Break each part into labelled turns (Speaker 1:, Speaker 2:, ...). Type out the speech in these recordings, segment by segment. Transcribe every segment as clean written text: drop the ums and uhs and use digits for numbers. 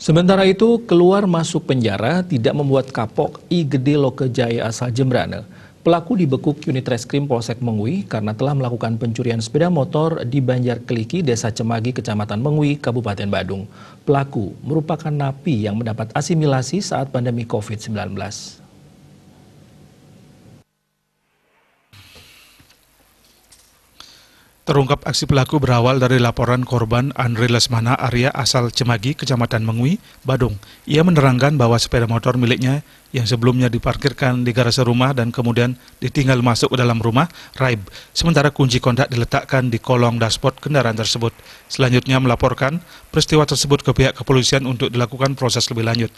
Speaker 1: Sementara itu, keluar masuk penjara tidak membuat kapok I Gede Lokejaya asal Jembrane. Pelaku dibekuk unit reskrim Polsek Mengwi karena telah melakukan pencurian sepeda motor di Banjarkeliki, Desa Cemagi, Kecamatan Mengwi, Kabupaten Badung. Pelaku merupakan napi yang mendapat asimilasi saat pandemi COVID-19.
Speaker 2: Terungkap aksi pelaku berawal dari laporan korban Andre Lesmana Arya asal Cemagi, Kecamatan Mengwi, Badung. Ia menerangkan bahwa sepeda motor miliknya yang sebelumnya diparkirkan di garasi rumah dan kemudian ditinggal masuk ke dalam rumah raib. Sementara kunci kontak diletakkan di kolong dashboard kendaraan tersebut. Selanjutnya melaporkan peristiwa tersebut ke pihak kepolisian untuk dilakukan proses lebih lanjut.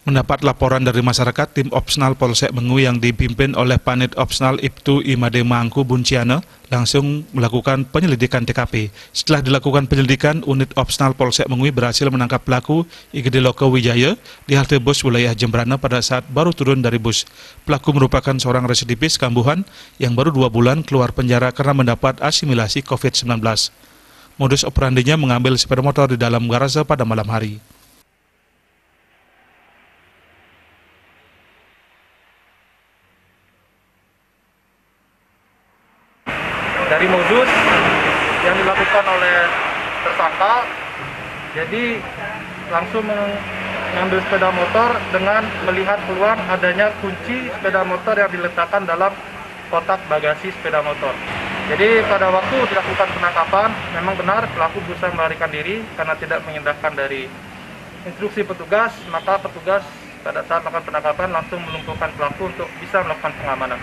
Speaker 2: Mendapat laporan dari masyarakat, tim Opsnal Polsek Mengwi yang dipimpin oleh Panit Opsnal Ibtu Imade Mangku Bunciana langsung melakukan penyelidikan TKP. Setelah dilakukan penyelidikan, unit Opsnal Polsek Mengwi berhasil menangkap pelaku I Gede Lokejaya di halte bus wilayah Jembrane pada saat baru turun dari bus. Pelaku merupakan seorang residivis kambuhan yang baru 2 bulan keluar penjara karena mendapat asimilasi COVID-19. Modus operandinya mengambil sepeda motor di dalam garase pada malam hari.
Speaker 3: Dari modus yang dilakukan oleh tersangka, jadi langsung mengambil sepeda motor dengan melihat peluang adanya kunci sepeda motor yang diletakkan dalam kotak bagasi sepeda motor. Jadi pada waktu dilakukan penangkapan, memang benar pelaku berusaha melarikan diri karena tidak mengindahkan dari instruksi petugas, maka petugas pada saat melakukan penangkapan langsung melumpuhkan pelaku untuk bisa melakukan pengamanan.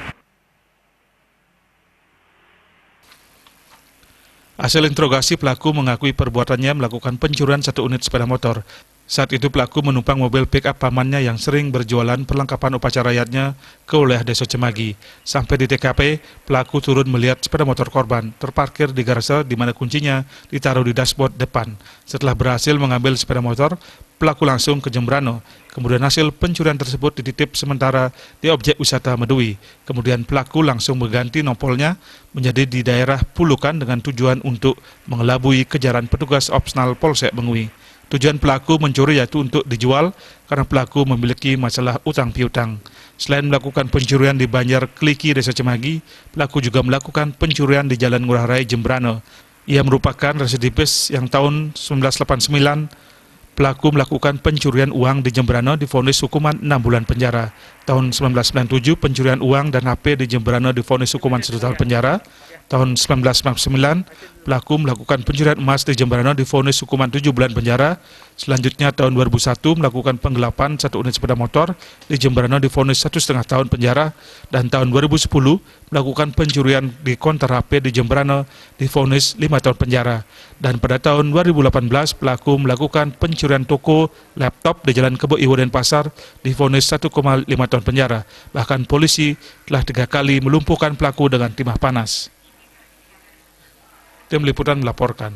Speaker 2: Hasil interogasi, pelaku mengakui perbuatannya melakukan pencurian 1 unit sepeda motor. Saat itu pelaku menumpang mobil pick-up pamannya yang sering berjualan perlengkapan upacara rakyatnya ke wilayah Desa Cemagi. Sampai di TKP, pelaku turun melihat sepeda motor korban terparkir di garasi di mana kuncinya ditaruh di dashboard depan. Setelah berhasil mengambil sepeda motor, pelaku langsung ke Jembrane. Kemudian hasil pencurian tersebut dititip sementara di objek wisata Medui. Kemudian pelaku langsung mengganti nopolnya menjadi di daerah Pulukan dengan tujuan untuk mengelabui kejaran petugas Opsnal Polsek Mengwi. Tujuan pelaku mencuri yaitu untuk dijual karena pelaku memiliki masalah utang piutang. Selain melakukan pencurian di Banjarkeliki, Desa Cemagi, pelaku juga melakukan pencurian di Jalan Ngurah Rai, Jembrane. Ia merupakan residivis yang tahun 1989 pelaku melakukan pencurian uang di Jembrane divonis hukuman 6 bulan penjara. Tahun 1997 pencurian uang dan HP di Jembrane divonis hukuman 1 tahun penjara. Tahun 1999 pelaku melakukan pencurian emas di Jembrane divonis hukuman 7 bulan penjara. Selanjutnya tahun 2001 melakukan penggelapan 1 unit sepeda motor di Jembrane divonis 1,5 tahun penjara, dan tahun 2010 melakukan pencurian di konter HP di Jembrane divonis 5 tahun penjara. Dan pada tahun 2018 pelaku melakukan pencurian toko laptop di Jalan Kebo Iwo Denpasar divonis 1,5 tahun penjara. Bahkan polisi telah 3 kali melumpuhkan pelaku dengan timah panas. Tim Liputan melaporkan.